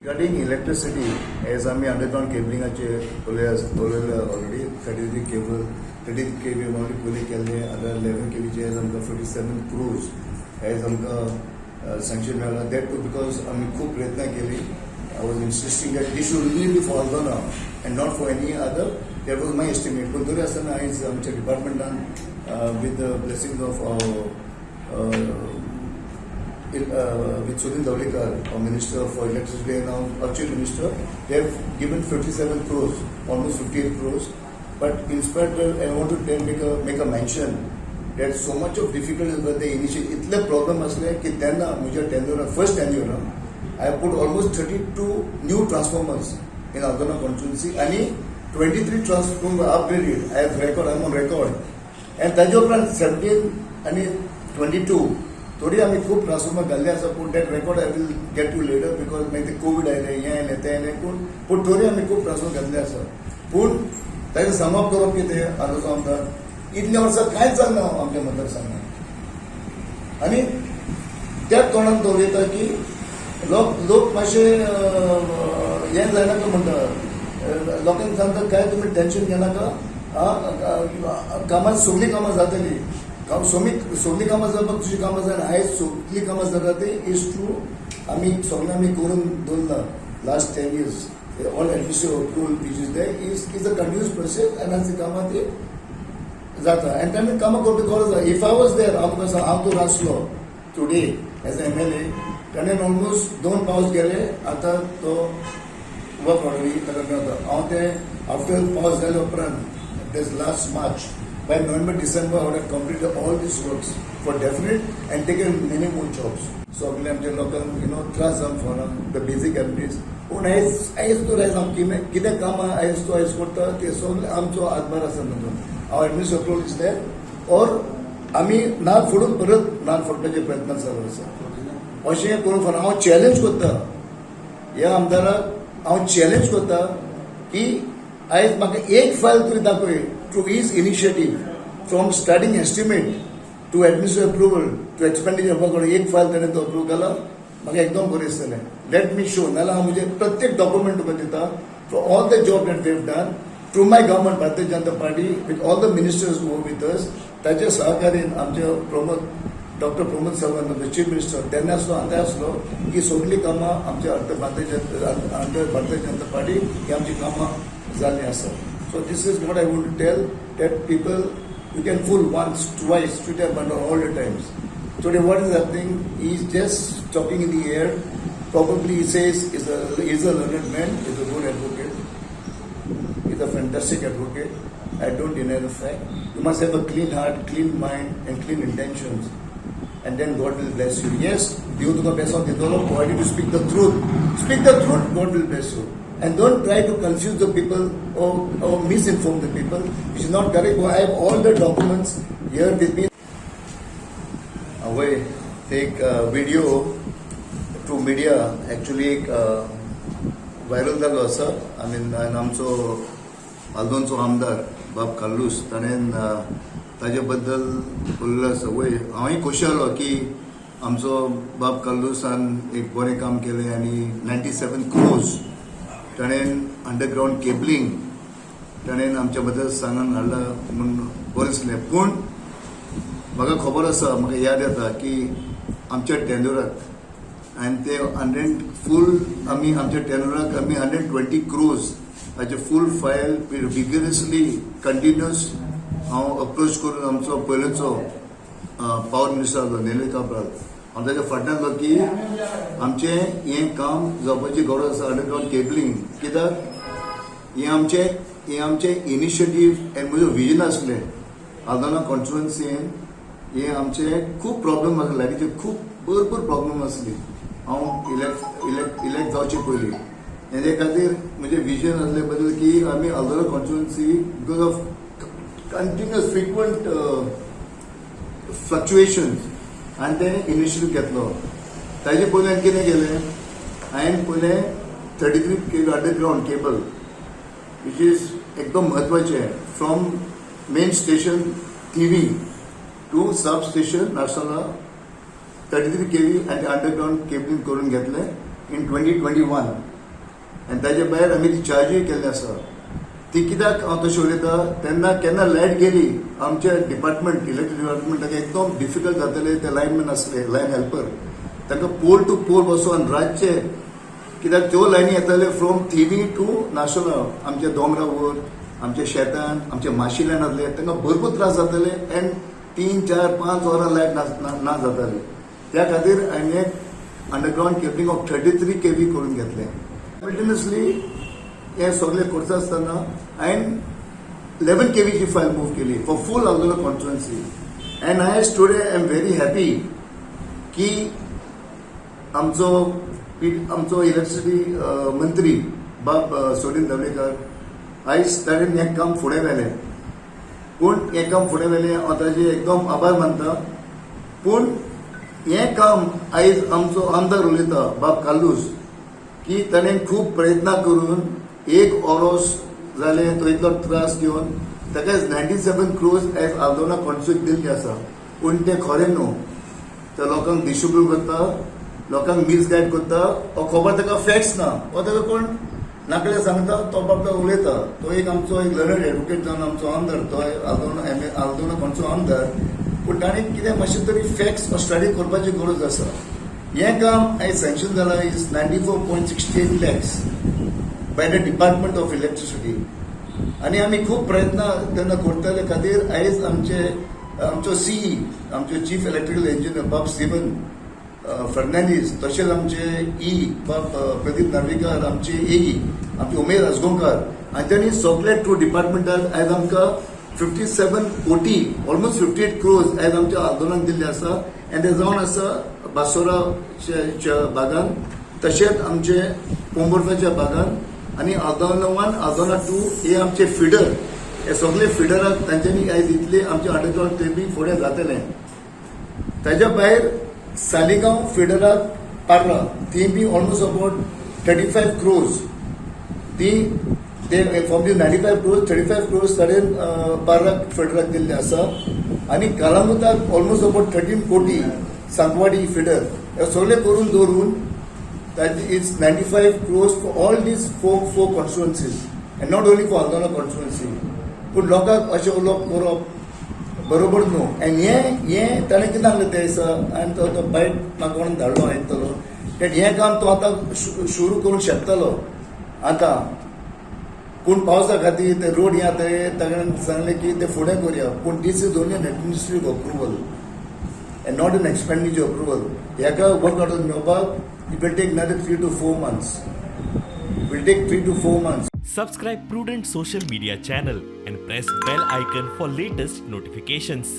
Regarding electricity, as I mean underground cabling already 33 cable, 30 kV already fully केले, other 11 kV जे हमका 47 crores as हमका sanction मिळाला. That too because आम्ही खूप प्रयत्न केले. I was insisting that this should really be for Aldana and not for any other. That was my estimate. पण तरी असताना आज आमच्या department with the blessings of with Sudhin Dawlikar, our Minister for Electricity and now Chief Minister, they have given 57 crores, almost 58 crores. But in spite of, I want to make a mention that so much of difficulties were they initially. इतले problem असले की त्यांना मुझे tenure first tenure I have put almost 32 new transformers in Aldana constituency and 23 transformers upgraded. I have record. I am on record. And त्याच्या उपरांत 17 आणि 22. थोडी आम्ही खूप ट्रान्सफॉर्मर घाल्ले आसा पूण that record I will get you later because मागीर ते कोवीड आयले हें आयलें तें आयलें पूण थोडी आमी खूप ट्रान्सफॉर्मर घाल्ले आसा पूण ताचें समाप करप कितें आतां आमकां इतल्या वर्सां कांयच जालें ना आमच्या मतदारसंघात आनी त्याच तोंडान तो उलयता की लोक मातशे हें जायनाका म्हणटा लोकांक सांगता काय तुमी टेन्शन घेनाका कामां सगळीं कामां जातलीं सगळीं कामां जावपाक तुजी कामां जायना आयज सगळीं कामां जाता ती इज ट्रू आमी सगळें आमी करून दवरला last 10 years all administrative approval which is there is a continuous process आनी आज कामां ती जाता आनी तांणी कामां करपाक गरज आसा इफ आय वॉज देयर हांव तो नासलो today as M L A ताणें ऑलमोस्ट 2 पावस गेले आतां तो वर्क ऑर्डर ताका मेळटा हांव ते आफ्टर पावस जाले उपरांत this last March by November, December, I would have completed all these works for definite and taken many more jobs. So, I'm local, trust them for the basic abilities. And I used to raise them, Kida Kama, I used to, so I'm so Admar Asan. Our administrative approach is there. Or, Ami, not for the Pretman Service. Or she had for our challenge with the Yeah, Amdara, our challenge with the key. I make एक file to दाखवे through his initiative from starting estimate to administrative approval to expenditure वगैरह एक file त्याने तो approve करा मग एकदम बरे सले let me show नाला हम मुझे प्रत्येक document को देता for all the job that they have done through my government Bharatiya Janata party with all the ministers who were with us त्याचे सहकारी आमचे doctor Pramod Sawant chief minister त्यांनी असलो आता असलो की सगळी कामां आमच्या भारतीय जनता पार्टी ही आमची कामां जाल्ली आसा so this is what I want to tell that people you can fool once twice to tell but all the times today what is happening he is just talking in the air probably he says is a learned man, is a good advocate, is a fantastic advocate. I don't deny the fact. You must have a clean heart, clean mind and clean intentions. And then God will bless you. Yes, you to best of the provided to speak the truth. Speak the truth, God will bless you. And don't try to confuse the people or misinform the people. Which is not correct. I have all the documents here with me. Away, take video to media. Actually, viral झालो आसा. I mean, आमचो आल्दोनचो आमदार बाब काल्लूस ताणें ताजे बद्दल उलयला आसा वय हांवूय खोशी आलो की आमचो बाब काल्लूसान एक बरें काम केलें आनी 97 crores ताणें अंडरग्रावंड केबलिंग ताणें आमच्या बद्दल सांगून हाडला म्हणून बरें दिसलें पूण म्हाका खबर आसा म्हाका याद येता की आमच्या टेन्युराक आनी ते 100 फूल आमी आमच्या टेन्युराक आमी 120 crores हाचे फूल फायल विगरसली कंटिन्युअस हांव अप्रोच करून आमचो पयलींचो पावर मिनिस्टर आसलो नेले काब्राल हांव ताच्या फाटल्यान आसलो की आमचें हें काम जावपाची गरज आसा अंडरग्रावंड केबलिंग कित्याक हें आमचें इनिशिएटीव एंड म्हजें विजन आसलें आल्दोना कॉन्स्टिट्युएन्सीन हें आमचें खूब प्रॉब्लेम आसले लायटीचे खूब भरपूर प्रॉब्लेम आसली हांव इलेक्ट जावचे पयलीं हेजे खातीर म्हजें विजन आसले बद्दल की आमी Aldona constituency because of continuous frequent fluctuations and then initiative घेतलो ताजे पयलें हांवें कितें केलें हांवें पयलें 33 kV underground cable which is एकदम म्हत्वाचें from main station Thivim to sub station Narsala 33 kV and underground cabling करून घेतलें in 2021. आनी ताजे भायर आमी रिचार्जूय केल्लें आसा. ती कित्याक हांव तशें उलयता तेन्ना केन्ना लायट गेली आमच्या डिपार्टमेंट इलेक्ट्रीक डिपार्टमेंटाक एकदम डिफिकल्ट जातले ते लायनमॅन आसले लायन हेल्पर तांकां पोल टू पोल बसून रातचे कित्याक त्यो लायनी येताले फ्रॉम थिवी टू नाशनल आमच्या दोंगरावर आमच्या शेतान आमच्या माशिल्यान आसले तांकां भरपूर त्रास जाताले एंड 3, 4, 5 वरां लायट ना जाताली. त्या खातीर हांवें एक अंडरग्रावंड केबलिंग ऑफ 33 kV करून घेतलें. कंटिन्युअसली हे सगळे करता आसतना हांवें 11 kV ची फायल मूव केली for full Aldona constituency. End आयज today I am very happy की आमचो इलेक्ट्रिसिटी मंत्री बाब सोडीन दवलेकर आयज ताणें हें काम फुडें व्हेलें. पूण हें काम फुडें व्हेलें हांव ताजे एकदम आभार मानता. पूण हें काम आयज आमचो आमदार उलयता बाब काल्लूस की ताणें खूब प्रयत्न करून 1 वर्स जालें तो इतलो त्रास घेवन ताका 97 crores आयज आल्दोना कॉन्स्टिट्युएन्सीक दिल्ली आसा. पूण तें खरें न्हू. ते लोकांक दिशाभूल करता, लोकांक मिसगायड करता, हो खबर ताका फॅक्ट्स ना. हो ताका कोण नाकडे सांगता तो बाबा उलयता. तो एक आमचो एक लर्नड एडवोकेट जावन आमचो आमदार तो आल्दोना कोणचो आमदार. पूण ताणें कितें मातशें तरी फॅक्ट्स स्टडी करपाची गरज आसा. हें काम आयज सँक्शन जालां is 94.68 lakhs by the department of electricity. आनी आमी खूब प्रयत्न तेन्ना करताले खातीर आयज आमचो सीई आमचे चीफ इलेक्ट्रिकल इंजिनियर बाब स्टीवन फर्नांडीस तशेंच आमचे बाब प्रदीप नार्वेकर आमचे आमचे उमेद आसगांवकार आनी तांणी सगळे टू डिपार्टमेंटाक आयज आमकां 57 कोटी ऑलमोस्ट 58 crores आयज आमच्या आल्दोनाक दिल्ले आसा. आनी ते जावन आसा बासोराच्या बागान तशेंच आमचे पोंबोर्फाच्या बागान आनी आल्दोना 1 आल्दोना 2 हे आमचे फिडर. हे सगळे फिडराक तांच्यांनी आयज इतले आमचे अंडरग्रावंड ते बी फुडें जातले. ताच्या भायर सालिगांव फिडराक पार्ला ती बी ऑलमोस्ट अबाउट 35 crores. ती ते फ्रॉम दी 95 crores 35 crores ताणें पार्लाक फिडराक दिल्ले आसा. आनी कालामुताक ऑलमोस्ट अबाउट 13 कोटी सांकवाडी फिडर हे सगळे करून दवरून it's 95 crores for all these four constituencies and not only for Aldona constituency. पूण लोकांक अशें उलोवप करप बरोबर न्हू. आनी हें ताणें कितें सांगलें ते दिसा आनी तो बायट म्हाका कोण धाडलो आयकतलो हें काम तो आतां सुरू करूंक शकतलो आतां. पूण पावसा खातीर ते रोड ताणें सांगलें की ते फुडें करुया. पूण this is only an administrative approval and not an expenditure approval. हेका वर्क आउट मेळपाक it will take another 3 to 4 months. It will take 3 to 4 months. Subscribe Prudent social media channel and press bell icon for latest notifications.